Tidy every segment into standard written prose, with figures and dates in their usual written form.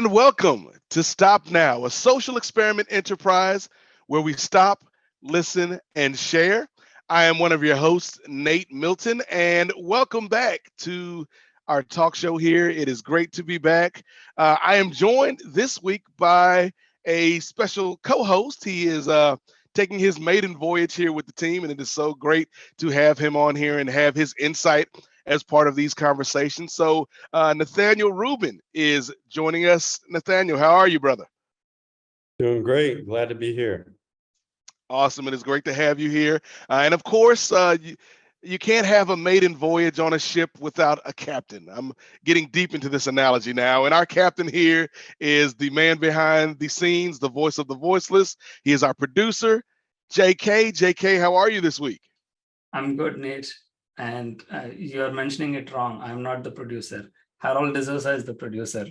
And welcome to Stop Now, a social experiment enterprise where we stop, listen, and share. I am one of your hosts, Nate Milton, and welcome back to our talk show here. It is great to be back. I am joined this week by a special co host. He is taking his maiden voyage here with the team, and it is so great to have him on here and have his insight as part of these conversations. So, Nathaniel Rubin is joining us. Nathaniel, how are you, brother? Doing great. Glad to be here. Awesome. It is great to have you here. And of course, you can't have a maiden voyage on a ship without a captain. I'm getting deep into this analogy now. And our captain here is the man behind the scenes, the voice of the voiceless. He is our producer, JK. JK, how are you this week? I'm good, Nate. And you're mentioning it wrong. I'm not the producer. Harold D'Souza is the producer.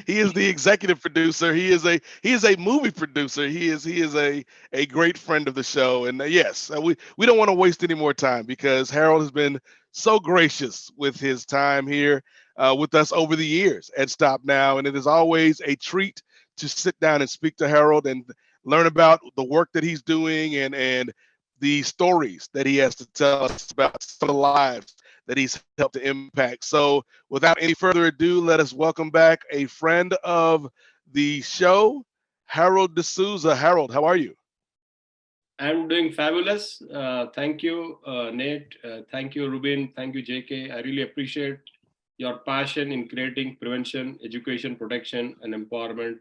He is the executive producer. He is a movie producer. He is a great friend of the show. And yes, we don't want to waste any more time because Harold has been so gracious with his time here with us over the years at Stop Now, and it is always a treat to sit down and speak to Harold and learn about the work that he's doing and the stories that he has to tell us about some of the lives that he's helped to impact. So without any further ado, let us welcome back a friend of the show, Harold D'Souza. Harold, how are you? I'm doing fabulous. Thank you, Nate. Thank you, Rubin. Thank you, JK. I really appreciate your passion in creating prevention, education, protection, and empowerment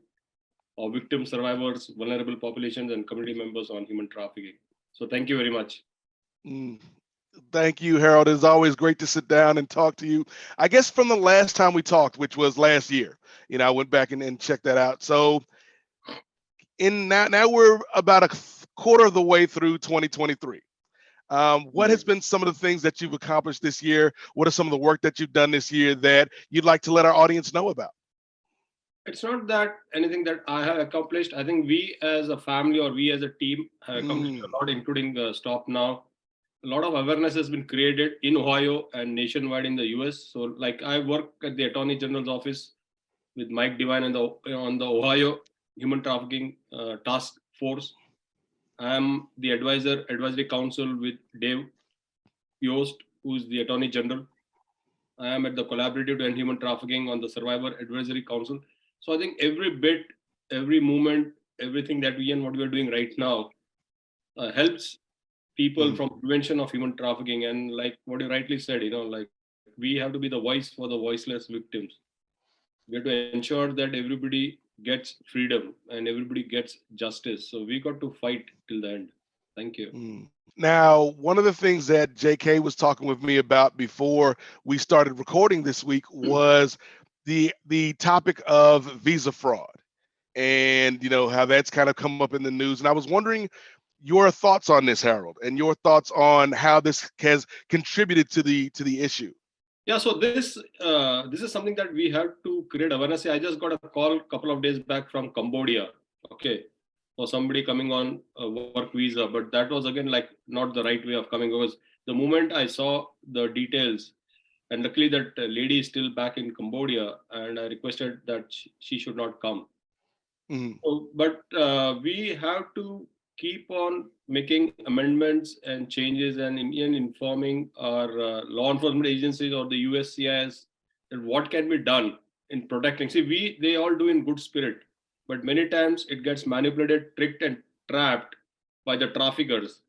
of victims, survivors, vulnerable populations, and community members on human trafficking. So thank you very much. Thank you, Harold. It's always great to sit down and talk to you. I guess from the last time we talked, which was last year, I went back and checked that out. So now we're about a quarter of the way through 2023. What has been some of the things that you've accomplished this year? What are some of the work that you've done this year that you'd like to let our audience know about? It's not that anything that I have accomplished. I think we as a family or we as a team have accomplished a lot, including Stop Now. A lot of awareness has been created in Ohio and nationwide in the US. So like I work at the Attorney General's office with Mike Devine on the Ohio Human Trafficking Task Force. I'm the advisory council with Dave Yost, who's the Attorney General. I am at the Collaborative to End Human Trafficking on the Survivor Advisory Council. So I think every bit, every movement, everything that we and what we are doing right now helps people from prevention of human trafficking. And like what you rightly said, like we have to be the voice for the voiceless victims. We have to ensure that everybody gets freedom and everybody gets justice. So we got to fight till the end. Thank you. Now, one of the things that JK was talking with me about before we started recording this week was the topic of visa fraud and how that's kind of come up in the news. And I was wondering your thoughts on this, Harold, and your thoughts on how this has contributed to the issue. Yeah, so this is something that we have to create awareness. I just got a call a couple of days back from Cambodia, okay, for somebody coming on a work visa, but that was again like not the right way of coming, because the moment I saw the details, and luckily that lady is still back in Cambodia, and I requested that she should not come. So, but we have to keep on making amendments and changes and informing our law enforcement agencies or the USCIS that what can be done in protecting. See, they all do in good spirit, but many times it gets manipulated, tricked, and trapped by the traffickers.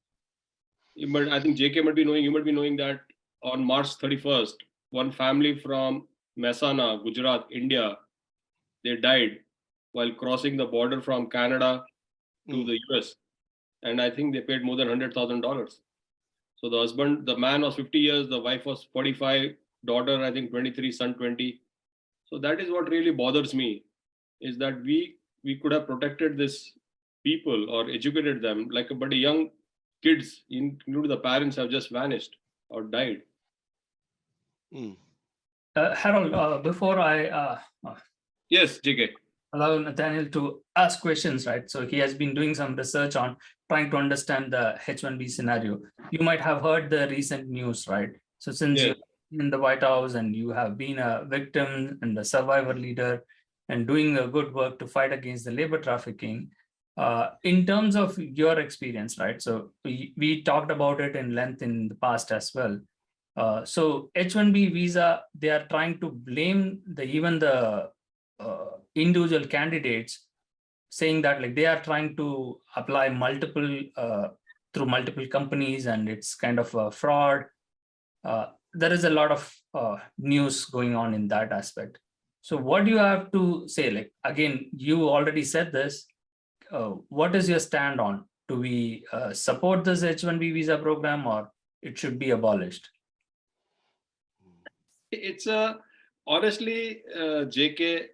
But I think JK might be knowing, you might be knowing that on March 31st, one family from Mehsana, Gujarat, India, they died while crossing the border from Canada to the US. And I think they paid more than $100,000. So the man was 50 years, the wife was 45, daughter, I think 23, son 20. So that is what really bothers me, is that we could have protected this people or educated them, but the young kids, including the parents, have just vanished or died. Harold, before I yes, JK, allow Nathaniel to ask questions, right? So he has been doing some research on trying to understand the H-1B scenario. You might have heard the recent news, right? So since you're in the White House and you have been a victim and a survivor leader and doing a good work to fight against the labor trafficking. In terms of your experience, right? So we talked about it in length in the past as well. So H-1B visa, they are trying to blame even the individual candidates, saying that like they are trying to apply multiple through multiple companies and it's kind of a fraud. There is a lot of news going on in that aspect. So what do you have to say? Like, again, you already said this. What is your stand on? Do we support this H-1B visa program or it should be abolished? It's honestly, JK,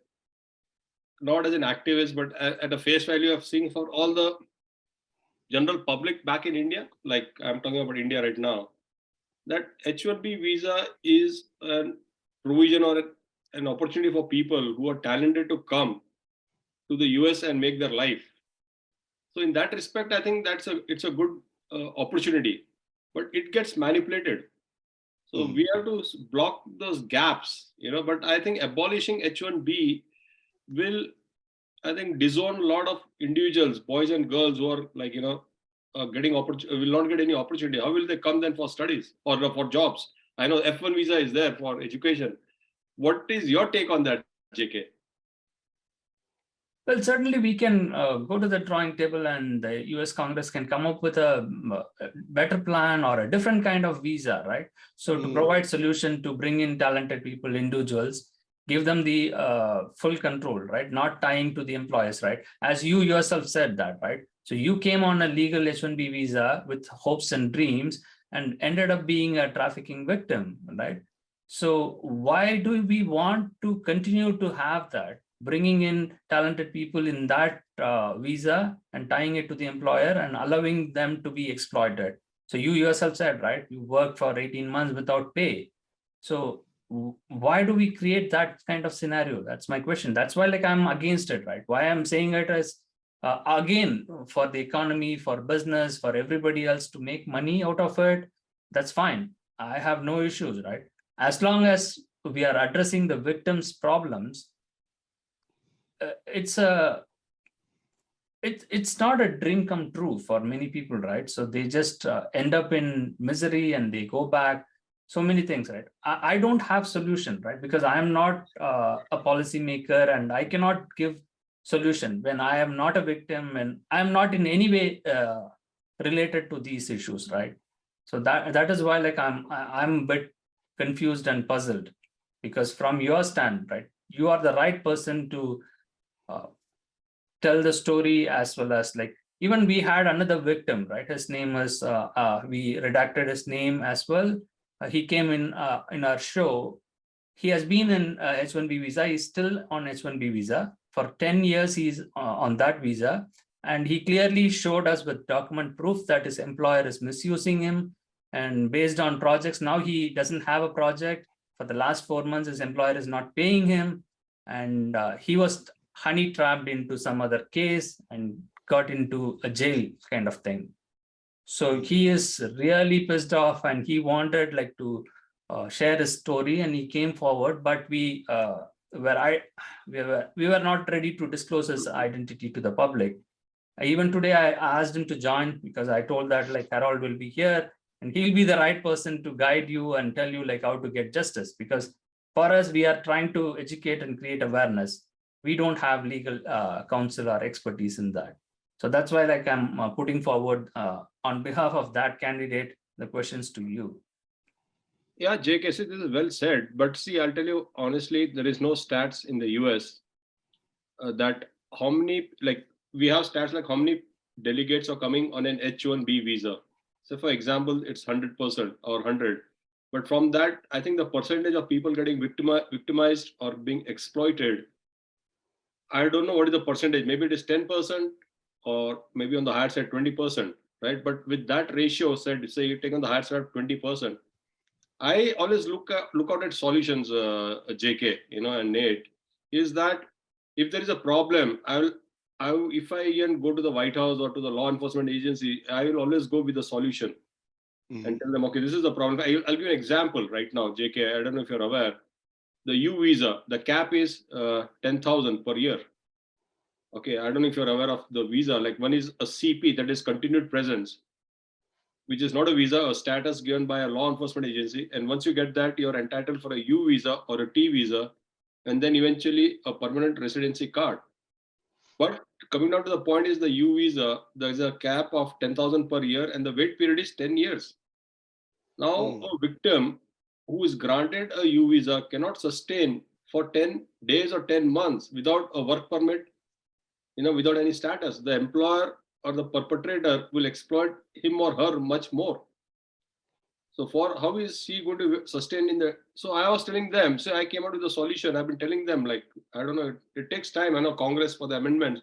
not as an activist, but at a face value of seeing for all the general public back in India, like I'm talking about India right now, that H-1B visa is a provision or an opportunity for people who are talented to come to the US and make their life. So in that respect, I think it's a good opportunity, but it gets manipulated. So we have to block those gaps, but I think abolishing H-1B will, I think, disown a lot of individuals, boys and girls who are like, getting will not get any opportunity. How will they come then for studies or for jobs? I know F-1 visa is there for education. What is your take on that, JK? Well, certainly we can go to the drawing table and the US Congress can come up with a better plan or a different kind of visa, right? So to provide solution to bring in talented people, individuals, give them the full control, right? Not tying to the employers, right? As you yourself said that, right? So you came on a legal H-1B visa with hopes and dreams and ended up being a trafficking victim, right? So why do we want to continue to have that? Bringing in talented people in that visa and tying it to the employer and allowing them to be exploited. So you yourself said, right, you worked for 18 months without pay. So why do we create that kind of scenario? That's my question. That's why like I'm against it, right? Why I'm saying it is, again, for the economy, for business, for everybody else to make money out of it, that's fine. I have no issues, right? As long as we are addressing the victims' problems, it's not a dream come true for many people, right? So they just end up in misery and they go back. So many things, right? I don't have solution, right? Because I am not a policymaker and I cannot give solution when I am not a victim and I am not in any way related to these issues, right? So that is why like I'm a bit confused and puzzled, because from your stand, right, you are the right person to tell the story, as well as like even we had another victim, right? His name was we redacted his name as well. He came in our show. He has been in H-1B visa. He's still on H-1B visa for 10 years. He's on that visa, and he clearly showed us with document proof that his employer is misusing him. And based on projects, now he doesn't have a project. For the last 4 months, his employer is not paying him, and he was honey trapped into some other case and got into a jail kind of thing. So he is really pissed off and he wanted like to share his story, and he came forward, but we were not ready to disclose his identity to the public. Even today, I asked him to join because I told that like Harold will be here and he'll be the right person to guide you and tell you like how to get justice. Because for us, we are trying to educate and create awareness. We don't have legal counsel or expertise in that. So that's why like I'm putting forward on behalf of that candidate, the questions to you. Yeah, JK, this is well said. But see, I'll tell you honestly, there is no stats in the US that how many, like we have stats like how many delegates are coming on an H-1B visa. So for example, it's 100% or 100. But from that, I think the percentage of people getting victimized or being exploited, I don't know what is the percentage. Maybe it is 10% or maybe on the higher side 20%, right? But with that ratio said, say you take on the higher side 20%, I always look out at solutions, JK, and Nate, is that if there is a problem, if I even go to the White House or to the law enforcement agency, I will always go with the solution. and tell them, okay, this is the problem. I'll give you an example right now, JK. I don't know if you're aware. The U visa, the cap is 10,000 per year. Okay, I don't know if you're aware of the visa. Like one is a CP, that is continued presence, which is not a visa, a status given by a law enforcement agency. And once you get that, you're entitled for a U visa or a T visa, and then eventually a permanent residency card. But coming down to the point is the U visa, there's a cap of 10,000 per year, and the wait period is 10 years. Now, a victim who is granted a U visa cannot sustain for 10 days or 10 months without a work permit, without any status. The employer or the perpetrator will exploit him or her much more. So for how is she going to sustain in the, so I was telling them, so I came out with a solution. I've been telling them, like, I don't know, it takes time. I know Congress for the amendments,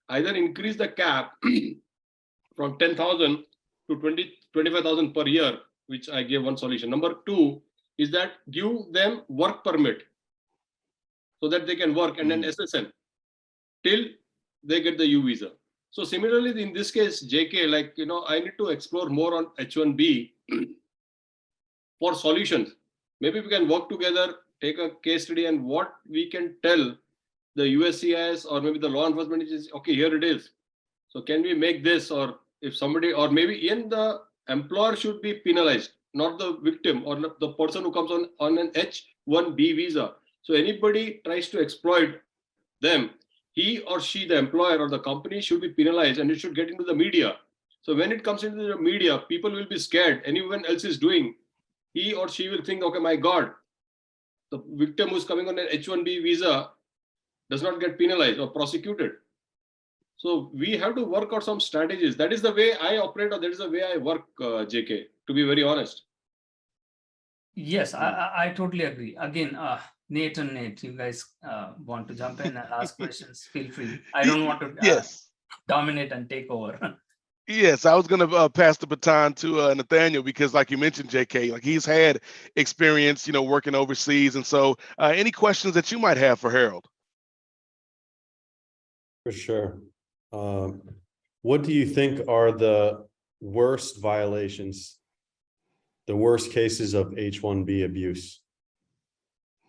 either increase the cap from 10,000 to 25,000 per year, which I gave one solution. Number two is that give them work permit so that they can work, and then SSN till they get the U visa. So similarly, in this case, JK, like, I need to explore more on H1B for solutions. Maybe we can work together, take a case study, and what we can tell the USCIS or maybe the law enforcement agency, okay, here it is. So can we make this, or if somebody, or maybe even the employer should be penalized, not the victim or the person who comes on an H1B visa. So anybody tries to exploit them, he or she, the employer or the company, should be penalized, and it should get into the media. So when it comes into the media, people will be scared. Anyone else is doing, he or she will think, okay, my God, the victim who's coming on an H1B visa does not get penalized or prosecuted. So we have to work out some strategies. That is the way I operate, or that is the way I work, JK, to be very honest. Yes, I totally agree. Again, Nate and Nate, you guys want to jump in and ask questions, feel free. I don't want to dominate and take over. Yes, I was going to pass the baton to Nathaniel, because like you mentioned, JK, like he's had experience, working overseas. And so any questions that you might have for Harold? For sure. What do you think are the worst violations, the worst cases of H1B abuse?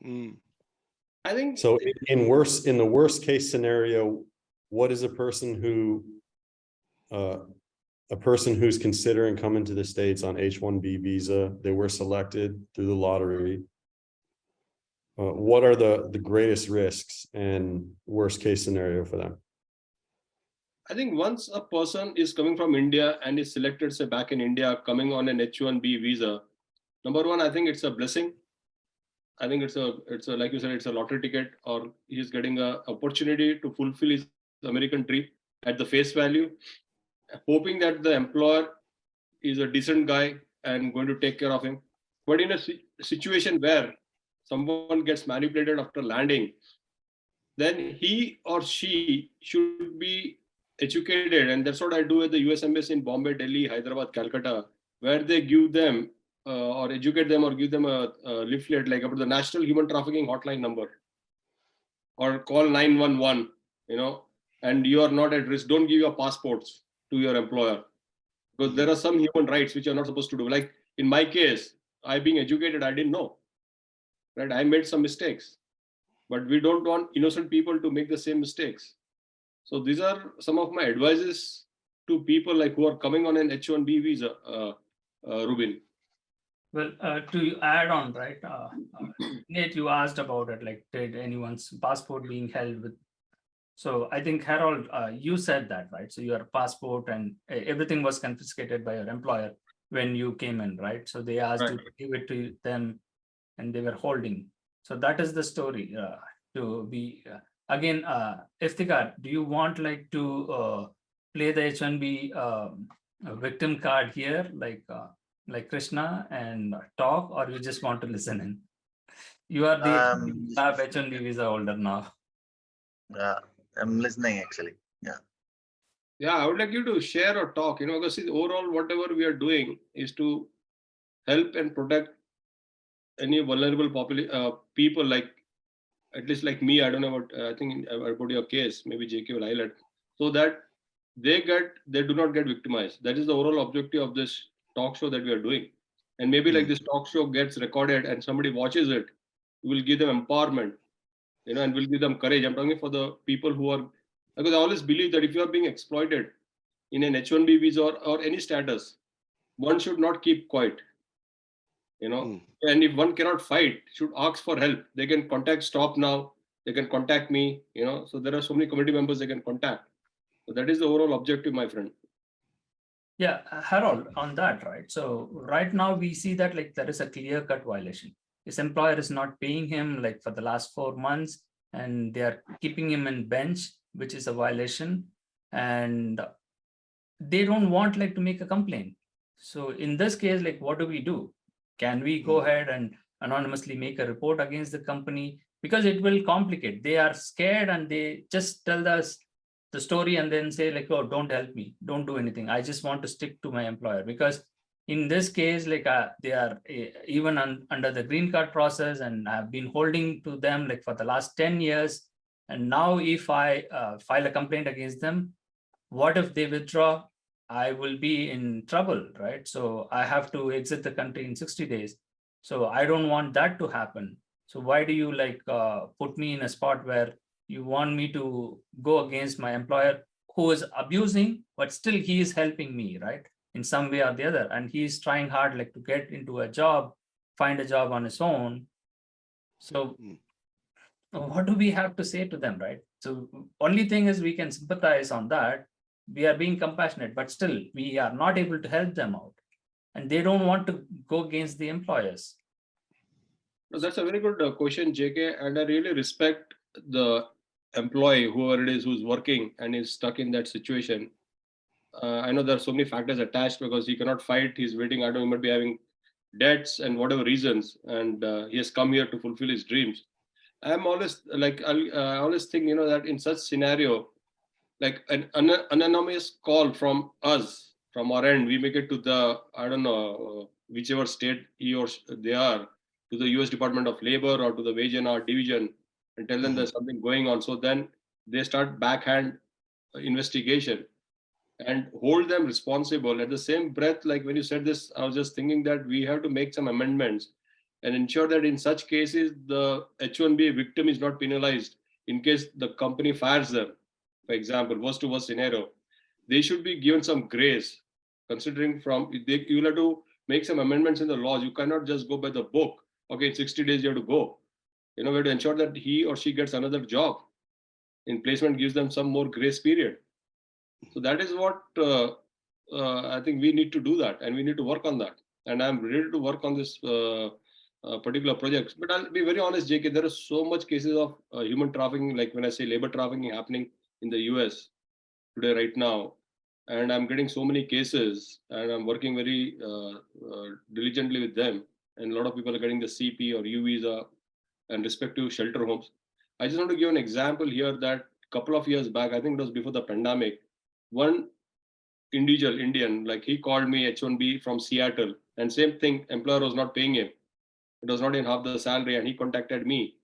I think so. In the worst case scenario, what is a person who's considering coming to the States on H1B visa? They were selected through the lottery. What are the greatest risks and worst case scenario for them? I think once a person is coming from India and is selected, say, back in India, coming on an H1B visa, number one, I think it's a blessing. I think it's a like you said, it's a lottery ticket, or he's getting an opportunity to fulfill his American dream at the face value, hoping that the employer is a decent guy and going to take care of him. But in a situation where someone gets manipulated after landing, then he or she should be educated. And that's what I do at the US Embassy in Bombay, Delhi, Hyderabad, Calcutta, where they give them or educate them or give them a leaflet like about the National Human Trafficking Hotline number, or call 911, and you are not at risk. Don't give your passports to your employer, because there are some human rights which you're not supposed to do. Like in my case, I being educated, I didn't know, right? I made some mistakes, but we don't want innocent people to make the same mistakes. So these are some of my advices to people like who are coming on an H1B visa, Rubin. Well, to add on, right, Nate, you asked about it, like, did anyone's passport being held with? So I think, Harold, you said that, right? So your passport and everything was confiscated by your employer when you came in, right? So they asked you to give it to them, and they were holding. So that is the story. To be again, Iftikhar, do you want like to play the H1B victim card here, like Krishna, and talk, or you just want to listen in? You are the H1B visa holder now. I'm listening actually. Yeah, I would like you to share or talk, because see, overall, whatever we are doing is to help and protect any vulnerable people, like, at least like me. I don't know what, I think about your case, maybe JK will highlight, so that they do not get victimized. That is the overall objective of this talk show that we are doing. And maybe like this talk show gets recorded and somebody watches it, we will give them empowerment, and we'll give them courage. I'm talking for the people who are, because I always believe that if you are being exploited in an H1B visa or any status, one should not keep quiet. And if one cannot fight, should ask for help. They can contact Stop Now. They can contact me. So there are so many committee members they can contact. So that is the overall objective, my friend. Yeah, Harold, on that, right? So right now we see that like there is a clear-cut violation. His employer is not paying him like for the last 4 months, and they are keeping him in bench, which is a violation. And they don't want like to make a complaint. So in this case, like what do we do? Can we go ahead and anonymously make a report against the company? Because it will complicate. They are scared and they just tell us the story and then say like, oh, don't help me, don't do anything. I just want to stick to my employer. Because in this case, like they are even under the green card process, and I've been holding to them like for the last 10 years. And now if I file a complaint against them, what if they withdraw? I will be in trouble, right? So I have to exit the country in 60 days. So I don't want that to happen. So why do you like put me in a spot where you want me to go against my employer who is abusing, but still he is helping me, right? In some way or the other. And he's trying hard like to get into a job, find a job on his own. So what do we have to say to them, right? So only thing is we can sympathize on that. We are being compassionate, but still we are not able to help them out. And they don't want to go against the employers. No, that's a very good question, JK. And I really respect the employee, whoever it is, who's working and is stuck in that situation. I know there are so many factors attached because he cannot fight. He's waiting. I don't know, he might be having debts and whatever reasons. And he has come here to fulfill his dreams. I'm always like, I always think, that in such scenario, like an anonymous call from us, from our end, we make it to the, I don't know, whichever state he or they are, to the US Department of Labor or to the Wage and Hour Division, and tell them there's something going on. So then they start backhand investigation and hold them responsible. At the same breath, like when you said this, I was just thinking that we have to make some amendments and ensure that in such cases, the H1B victim is not penalized in case the company fires them. For example, worst to worst scenario, they should be given some grace, considering you will have to make some amendments in the laws. You cannot just go by the book. Okay, in 60 days you have to go. We have to ensure that he or she gets another job. In placement gives them some more grace period. So that is what I think we need to do that, and we need to work on that. And I'm ready to work on this particular projects. But I'll be very honest, JK, there are so much cases of human trafficking, like when I say labor trafficking happening in the US today, right now. And I'm getting so many cases, and I'm working very diligently with them. And a lot of people are getting the CP or U visa and respective shelter homes. I just want to give an example here that a couple of years back, I think it was before the pandemic, one individual, Indian, like he called me H1B from Seattle, and same thing, employer was not paying him. It was not in half the salary, and he contacted me.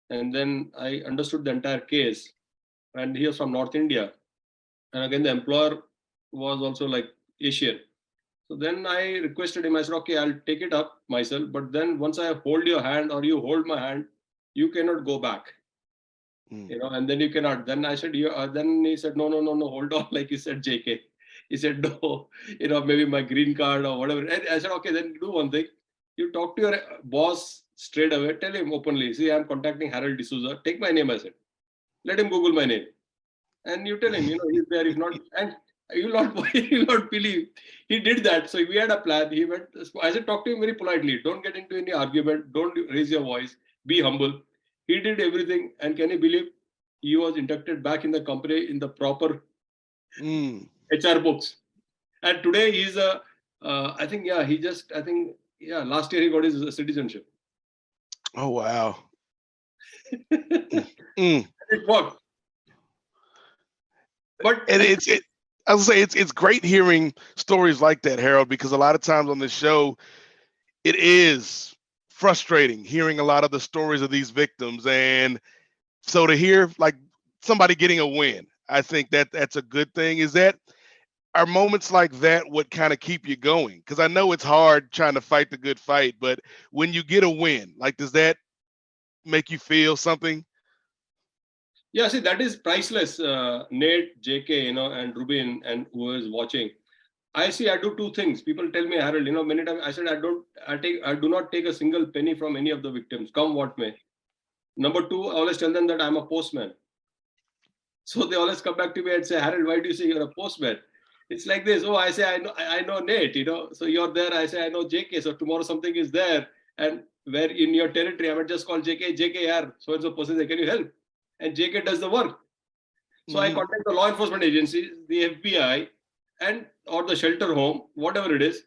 And then I understood the entire case, and he was from North India. And again, the employer was also like Asian. So then I requested him, I said, okay, I'll take it up myself. But then once I hold your hand or you hold my hand, you cannot go back. And then you cannot. Then I said, then he said, no, hold on. Like he said, JK. He said, no, maybe my green card or whatever. And I said, okay, then do one thing. You talk to your boss straight away, tell him openly, see, I'm contacting Harold D'Souza. Take my name, I said. Let him Google my name. And you tell him, he's there, if not, and you'll not believe. He did that. So we had a plan. He went, I said, talk to him very politely. Don't get into any argument. Don't raise your voice. Be humble. He did everything. And can you believe he was inducted back in the company in the proper HR books. And today he's last year he got his citizenship. Oh, wow. It worked. But I would say it's great hearing stories like that, Harold, because a lot of times on this show, it is frustrating hearing a lot of the stories of these victims. And so to hear like somebody getting a win, I think that's a good thing. are moments like that what kind of keep you going? Because I know it's hard trying to fight the good fight, but when you get a win, like, does that make you feel something? Yeah, see, that is priceless. Nate, JK, and Rubin, and who is watching. I do two things. People tell me, Harold, many times I said I do not take a single penny from any of the victims, come what may. Number two, I always tell them that I'm a postman. So they always come back to me and say, Harold, why do you say you're a postman? It's like this. Oh, I say I know Nate, So you're there. I say I know JK. So tomorrow something is there, and where in your territory, I might just call JK. JK, yaar, so and so person, can you help? And JK does the work. So I contact the law enforcement agencies, the FBI, and or the shelter home, whatever it is.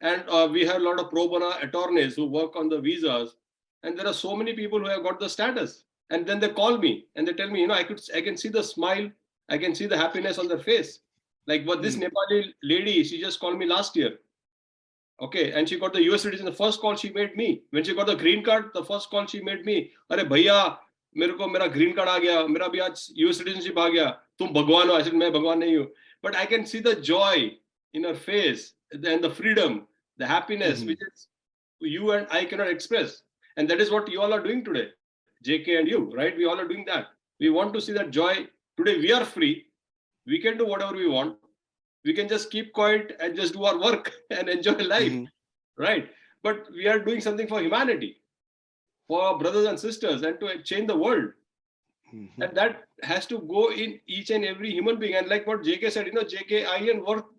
And we have a lot of pro bono attorneys who work on the visas. And there are so many people who have got the status. And then they call me and they tell me, I can see the smile, I can see the happiness on their face. Like what this Nepali lady, she just called me last year. Okay, and she got the US citizen. The first call she made me. When she got the green card, the first call she made me. Arey bhaiya, मेरा green card आ गया, मेरा भी आज US citizenship आ गया. तुम भगवान हो. I said मैं भगवान नहीं हूँ. But I can see the joy in her face and the freedom, the happiness, which is you and I cannot express. And that is what you all are doing today, JK and you, right? We all are doing that. We want to see that joy. Today we are free. We can do whatever we want. We can just keep quiet and just do our work and enjoy life, right? But we are doing something for humanity, for our brothers and sisters, and to change the world. And that has to go in each and every human being. And like what JK said, JK,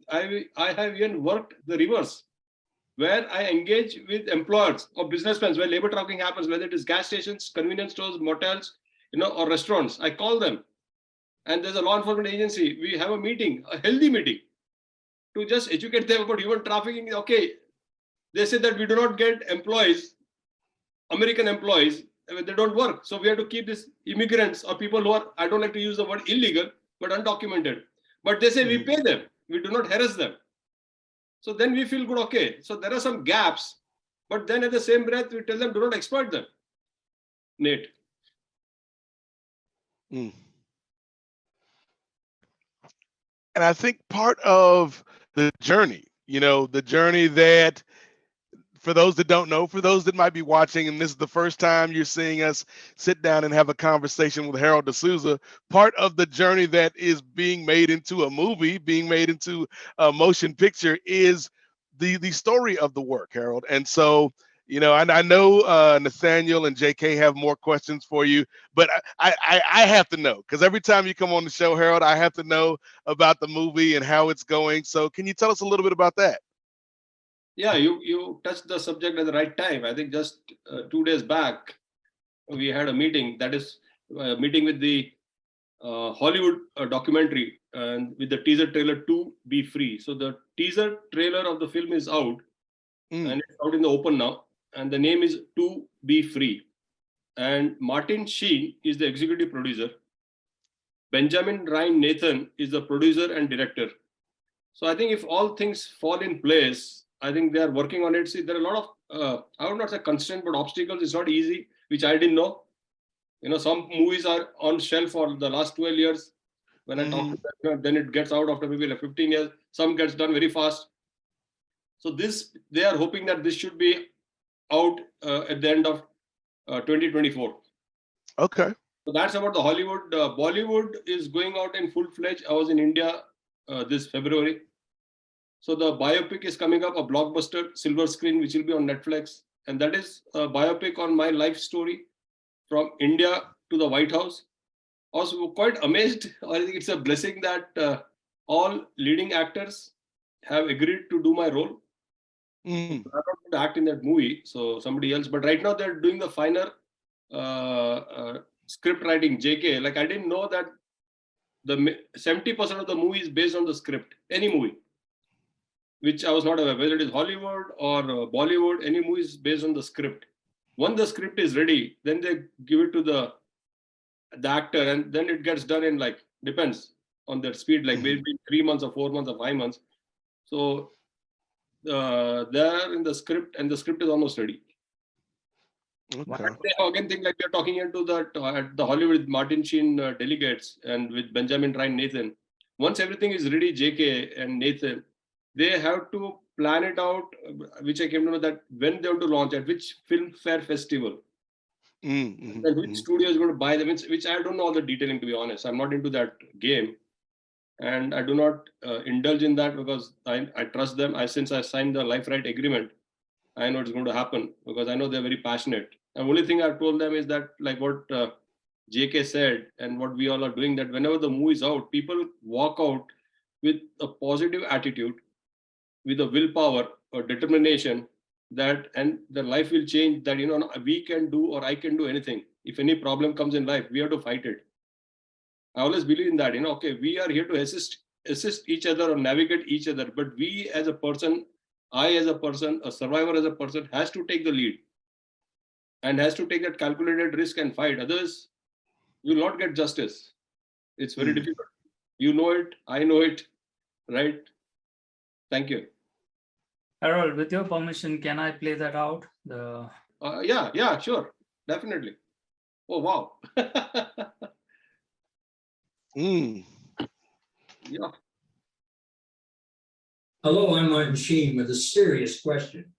I have even worked the reverse, where I engage with employers or businessmen, where labor trafficking happens, whether it is gas stations, convenience stores, motels, or restaurants. I call them, and there's a law enforcement agency. We have a meeting, a healthy meeting, to just educate them about human trafficking. Okay, they say that we do not get employees, American employees, they don't work. So we have to keep these immigrants or people who are, I don't like to use the word illegal, but undocumented. But they say we pay them, we do not harass them. So then we feel good, okay. So there are some gaps, but then at the same breath, we tell them do not exploit them. Nate. And I think part of the journey, the journey that, for those that don't know, for those that might be watching, and this is the first time you're seeing us sit down and have a conversation with Harold D'Souza, part of the journey that is being made into a movie, being made into a motion picture, is the story of the work, Harold. And so, I know Nathaniel and JK have more questions for you, but I have to know, because every time you come on the show, Harold, I have to know about the movie and how it's going. So can you tell us a little bit about that? Yeah, you touched the subject at the right time. I think just 2 days back, we had a meeting, that is a meeting with the Hollywood documentary, and with the teaser trailer to Be Free. So the teaser trailer of the film is out, and it's out in the open now. And the name is To Be Free. And Martin Sheen is the executive producer. Benjamin Ryan Nathan is the producer and director. So I think if all things fall in place, I think they are working on it. See, there are a lot of, I would not say constraints, but obstacles. It's not easy, which I didn't know. Some movies are on shelf for the last 12 years. When I talk to them, then it gets out after maybe like 15 years. Some gets done very fast. So they are hoping that this should be out at the end of 2024. Okay. So that's about the Hollywood. Bollywood is going out in full-fledged. I was in India this February. So the biopic is coming up, a blockbuster silver screen, which will be on Netflix. And that is a biopic on my life story from India to the White House. I was quite amazed. I think it's a blessing that all leading actors have agreed to do my role. I'm not going to act in that movie, so somebody else. But right now they're doing the finer script writing, JK. Like I didn't know that the 70% of the movie is based on the script, any movie, which I was not aware, whether it is Hollywood or Bollywood, any movie is based on the script. Once the script is ready, then they give it to the actor, and then it gets done in depends on their speed, maybe 3 months or 4 months or 5 months. So they're in the script, and the script is almost ready. Okay. They again think like they're talking into that at the Hollywood Martin Sheen delegates and with Benjamin Ryan Nathan. once everything is ready, JK and Nathan, they have to plan it out, which I came to know that when they have to launch at which film fair festival, and which studio is going to buy them, which I don't know all the detailing, to be honest. I'm not into that game. And I do not indulge in that because I trust them. Since I signed the life right agreement, I know it's going to happen because I know they're very passionate. The only thing I've told them is that, like what JK said and what we all are doing, that whenever the movie is out, people walk out with a positive attitude, with a willpower or determination, that and their life will change, that we can do, or I can do anything. If any problem comes in life, we have to fight it. I always believe in that, okay, we are here to assist each other or navigate each other, but we as a person, I as a person, a survivor as a person, has to take the lead and has to take that calculated risk and fight. Others will not get justice. It's very difficult. You know it, I know it, right? Thank you. Harold, with your permission, can I play that out? Yeah, sure, definitely. Oh, wow. Yeah. Hello, I'm Martin Sheen with a serious question.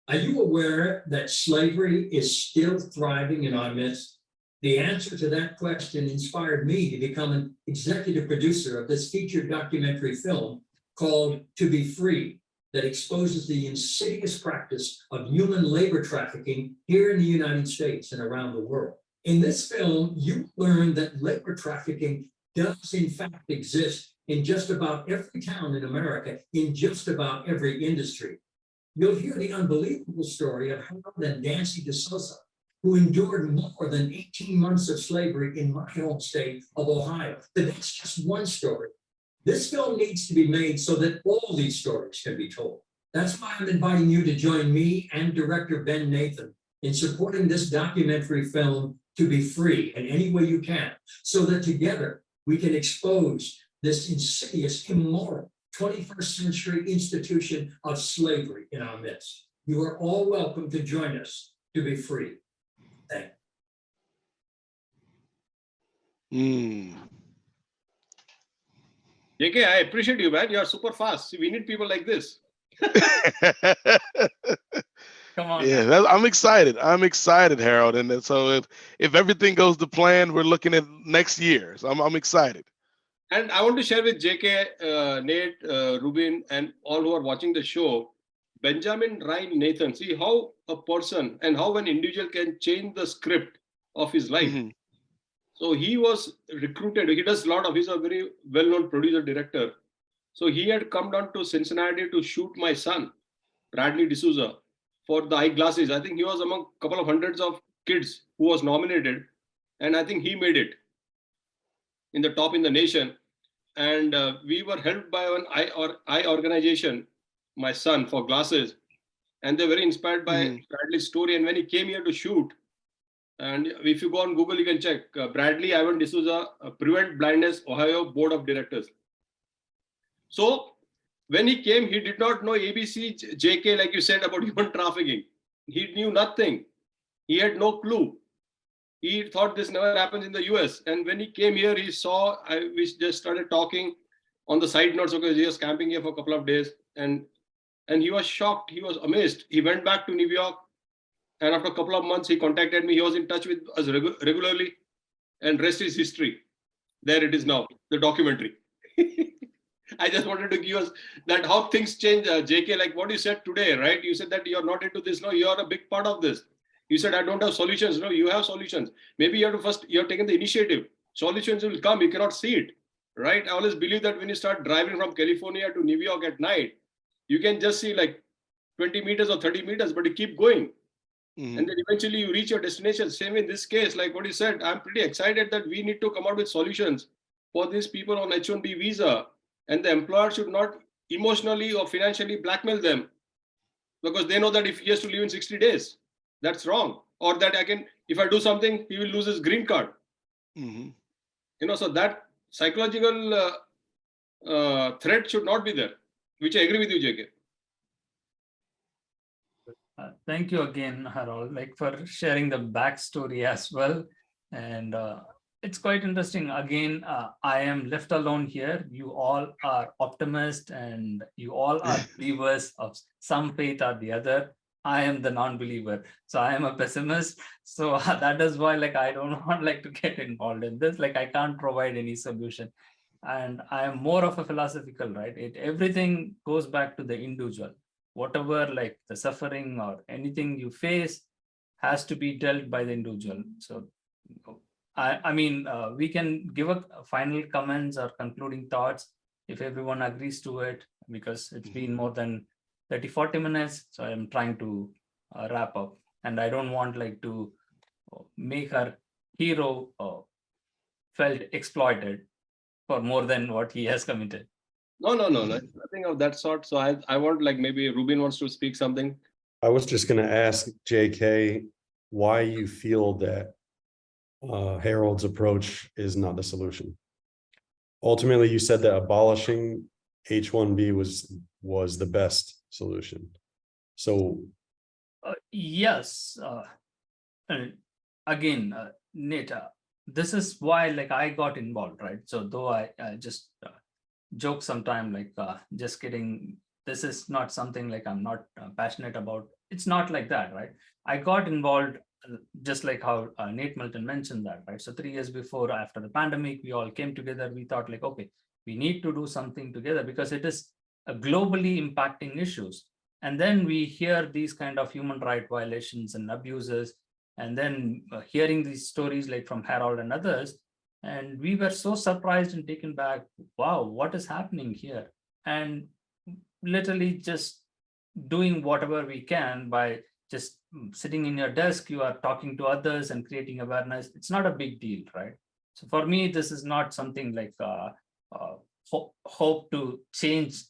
Are you aware that slavery is still thriving in our midst? The answer to that question inspired me to become an executive producer of this featured documentary film called To Be Free, that exposes the insidious practice of human labor trafficking here in the United States and around the world. In this film, you learn that labor trafficking does in fact exist in just about every town in America, in just about every industry. You'll hear the unbelievable story of Harold and Nancy DeSouza, who endured more than 18 months of slavery in my home state of Ohio. But that's just one story. This film needs to be made so that all these stories can be told. That's why I'm inviting you to join me and director Ben Nathan in supporting this documentary film To Be Free in any way you can, so that together we can expose this insidious, immoral 21st century institution of slavery in our midst. You are all welcome to join us to be free. Thank you. JK, I appreciate you, man. You are super fast. We need people like this. Come on. Yeah, I'm excited. I'm excited, Harold. And so if everything goes to plan, we're looking at next year. So I'm excited. And I want to share with JK, Nate, Rubin, and all who are watching the show, Benjamin Ryan Nathan. See how a person and how an individual can change the script of his life. So he was recruited. He does a lot of, he's a very well-known producer, director. So he had come down to Cincinnati to shoot my son, Bradley D'Souza, for the eyeglasses. I think he was among a couple of hundreds of kids who was nominated. And I think he made it in the top in the nation. And we were helped by an eye organization, my son, for glasses. And they're very inspired by Bradley's story. And when he came here to shoot, and if you go on Google, you can check Bradley Ivan D'Souza, Prevent Blindness, Ohio Board of Directors. So when he came, he did not know ABC, JK, like you said, about human trafficking. He knew nothing. He had no clue. He thought this never happens in the US. And when he came here, he saw, we just started talking on the side notes because he was camping here for a couple of days. And he was shocked. He was amazed. He went back to New York. And after a couple of months, he contacted me. He was in touch with us regularly. And rest is history. There it is now, the documentary. I just wanted to give us that how things change, JK, like what you said today, right? You said that you're not into this. No, you're a big part of this. You said, I don't have solutions. No, you have solutions. Maybe you have to first, you're taking the initiative. Solutions will come. You cannot see it, right? I always believe that when you start driving from California to New York at night, you can just see like 20 meters or 30 meters, but you keep going. And then eventually you reach your destination. Same in this case, like what you said, I'm pretty excited that we need to come out with solutions for these people on H-1B visa. And the employer should not emotionally or financially blackmail them because they know that if he has to leave in 60 days, that's wrong. Or that if I do something, he will lose his green card. So that psychological threat should not be there, which I agree with you, JK. Thank you again, Harold, for sharing the backstory as well. And It's quite interesting. Again, I am left alone here. You all are optimists and you all are believers of some faith or the other. I am the non-believer. So I am a pessimist. So that is why like I don't want like to get involved in this. Like I can't provide any solution. And I am more of a philosophical, right? Everything goes back to the individual. Whatever like the suffering or anything you face has to be dealt by the individual. So I mean, we can give a final comments or concluding thoughts if everyone agrees to it, because it's been more than 30-40 minutes. So I'm trying to wrap up, and I don't want like to make our hero felt exploited for more than what he has committed. No, nothing of that sort. So I want, like, maybe Rubin wants to speak something. I was just gonna ask JK why you feel that Harold's approach is not the solution. Ultimately, you said that abolishing H-1B was the best solution. So Yes. And again, Nate, this is why like I got involved, right? So though I just joke sometime like just kidding, this is not something like I'm not passionate about. It's not like that, right? I got involved just like how Nate Milton mentioned that, right? So 3 years before, after the pandemic, we all came together. We thought like, okay, we need to do something together because it is globally impacting issues. And then we hear these kind of human rights violations and abuses, and then hearing these stories like from Harold and others, and we were so surprised and taken back. Wow, what is happening here? And literally just doing whatever we can by just sitting in your desk, you are talking to others and creating awareness. It's not a big deal, right? So for me, this is not something like hope to change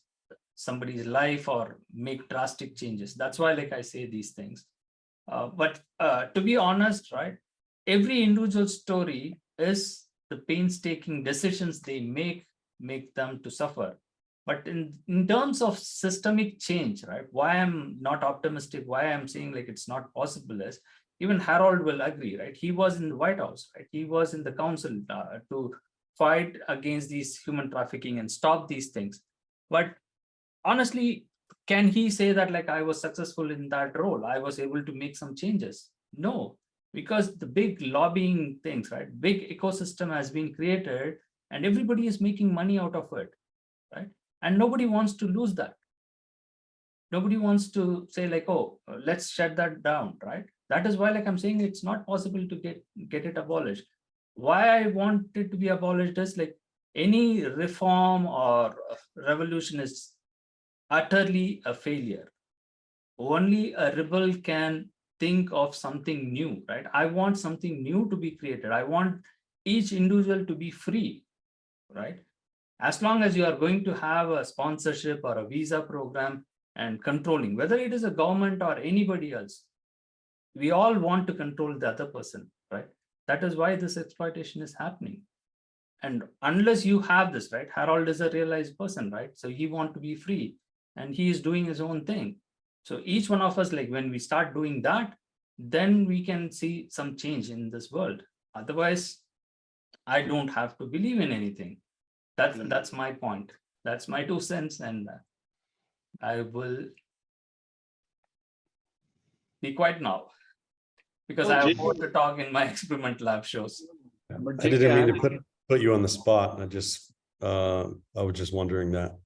somebody's life or make drastic changes. That's why like I say these things. But to be honest, right, every individual story is the painstaking decisions they make them to suffer. But in terms of systemic change, right, why I'm not optimistic, why I'm saying like it's not possible is, even Harold will agree, right? He was in the White House, right? He was in the council to fight against these human trafficking and stop these things. But honestly, can he say that like I was successful in that role? I was able to make some changes? No, because the big lobbying things, right? Big ecosystem has been created and everybody is making money out of it, right? And nobody wants to lose that. Nobody wants to say like, oh, let's shut that down, right? That is why like I'm saying it's not possible to get it abolished. Why I want it to be abolished is like any reform or revolution is utterly a failure. Only a rebel can think of something new, right? I want something new to be created. I want each individual to be free, right? As long as you are going to have a sponsorship or a visa program and controlling, whether it is a government or anybody else, we all want to control the other person, right? That is why this exploitation is happening. And unless you have this, right? Harold is a realized person, right? So he wants to be free and he is doing his own thing. So each one of us, like when we start doing that, then we can see some change in this world. Otherwise, I don't have to believe in anything. That's my point. That's my 2 cents, and I will be quiet now because I have more to talk in my experiment lab shows. I didn't mean to put you on the spot. I was just wondering that.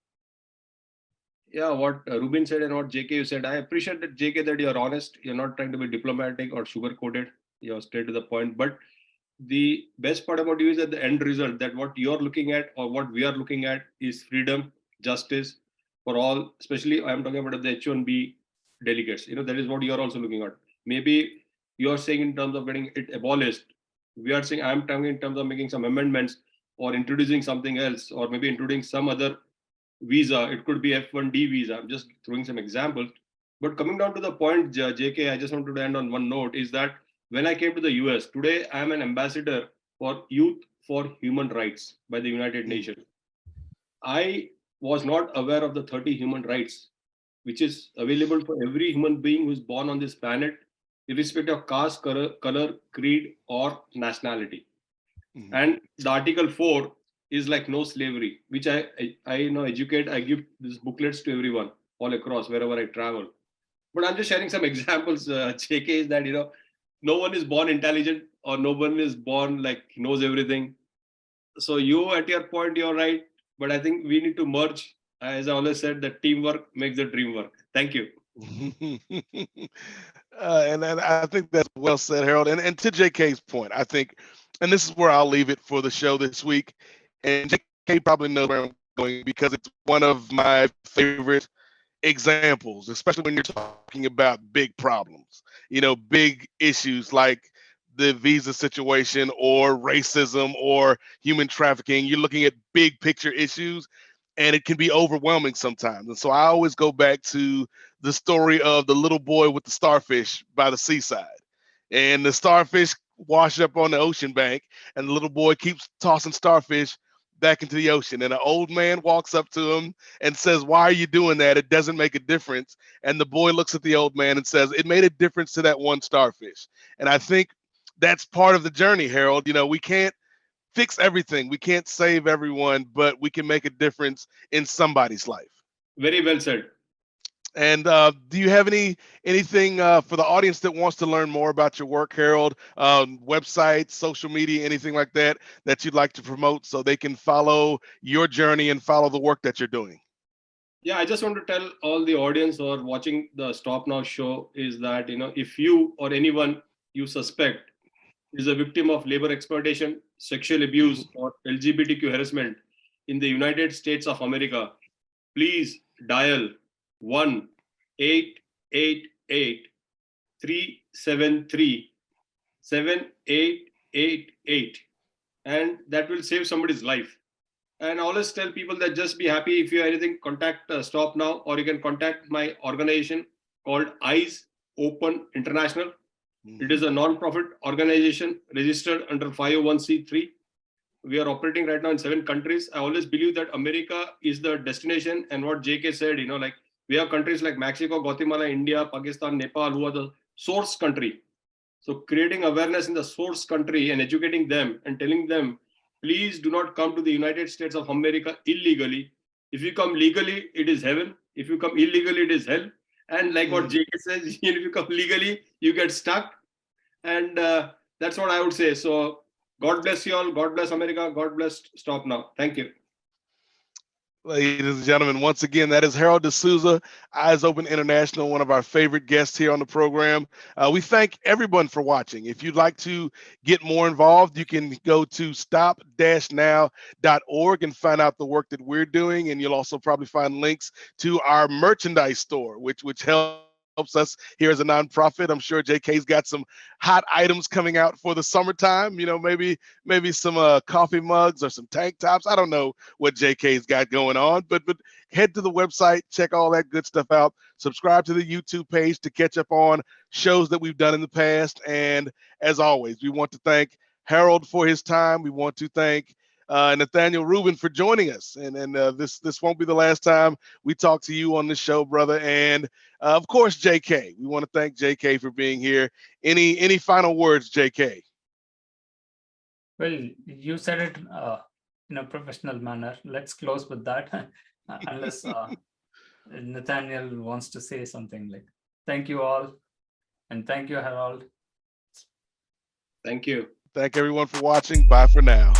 Yeah, what Rubin said and what JK you said, I appreciate that, JK, that you're honest. You're not trying to be diplomatic or sugar-coated. You're straight to the point. But the best part about you is that the end result, that what you're looking at or what we are looking at is freedom, justice for all, especially I'm talking about the H-1B delegates. That is what you're also looking at. Maybe you're saying in terms of getting it abolished. We are saying, I'm talking in terms of making some amendments or introducing something else, or maybe introducing some other visa. It could be F-1D visa. I'm just throwing some examples. But coming down to the point, JK, I just wanted to end on one note, is that when I came to the US, today I am an ambassador for Youth for Human Rights by the United Nations. I was not aware of the 30 human rights, which is available for every human being who is born on this planet, irrespective of caste, color, creed, or nationality. Mhm. And the Article 4 is like no slavery, which I educate. I give these booklets to everyone all across wherever I travel. But I'm just sharing some examples. JK is that no one is born intelligent or no one is born like knows everything. So you at your point, you're right. But I think we need to merge. As I always said, that teamwork makes the dream work. Thank you. And I think that's well said, Harold. And to JK's point, I think, and this is where I'll leave it for the show this week. And JK probably knows where I'm going because it's one of my favorite examples, especially when you're talking about big problems, big issues like the visa situation or racism or human trafficking. You're looking at big picture issues and it can be overwhelming sometimes. And so I always go back to the story of the little boy with the starfish by the seaside. And the starfish wash up on the ocean bank, and the little boy keeps tossing starfish back into the ocean. And an old man walks up to him and says, "Why are you doing that? It doesn't make a difference." And the boy looks at the old man and says, "It made a difference to that one starfish." And I think that's part of the journey, Harold. We can't fix everything. We can't save everyone, but we can make a difference in somebody's life. Very well said. And do you have anything for the audience that wants to learn more about your work, Harold? Websites, social media, anything like that you'd like to promote so they can follow your journey and follow the work that you're doing? Yeah, I just want to tell all the audience or watching the Stop Now show is that, if you or anyone you suspect is a victim of labor exploitation, sexual abuse, or LGBTQ harassment in the United States of America, please dial 1-888-373-7888, and that will save somebody's life. And I always tell people that just be happy. If you have anything, contact Stop Now, or you can contact my organization called Eyes Open International. It is a non-profit organization registered under 501c3. We are operating right now in 7 countries. I always believe that America is the destination, and what JK said, we have countries like Mexico, Guatemala, India, Pakistan, Nepal, who are the source country. So creating awareness in the source country and educating them and telling them, please do not come to the United States of America illegally. If you come legally, it is heaven. If you come illegally, it is hell. And like what JK says, if you come legally, you get stuck. And that's what I would say. So God bless you all. God bless America. God bless Stop Now. Thank you. Ladies and gentlemen, once again, that is Harold D'Souza, Eyes Open International, one of our favorite guests here on the program. We thank everyone for watching. If you'd like to get more involved, you can go to stop-now.org and find out the work that we're doing. And you'll also probably find links to our merchandise store, which helps us here as a nonprofit. I'm sure JK's got some hot items coming out for the summertime. Maybe some coffee mugs or some tank tops. I don't know what JK's got going on, but head to the website, check all that good stuff out. Subscribe to the YouTube page to catch up on shows that we've done in the past. And as always, we want to thank Harold for his time. We want to thank Nathaniel Rubin for joining us, and this won't be the last time we talk to you on this show, brother. And of course, JK, we want to thank JK for being here. Any final words, JK? Well, you said it in a professional manner. Let's close with that, unless Nathaniel wants to say something. Like, thank you all, and thank you, Harold. Thank you. Thank everyone for watching. Bye for now.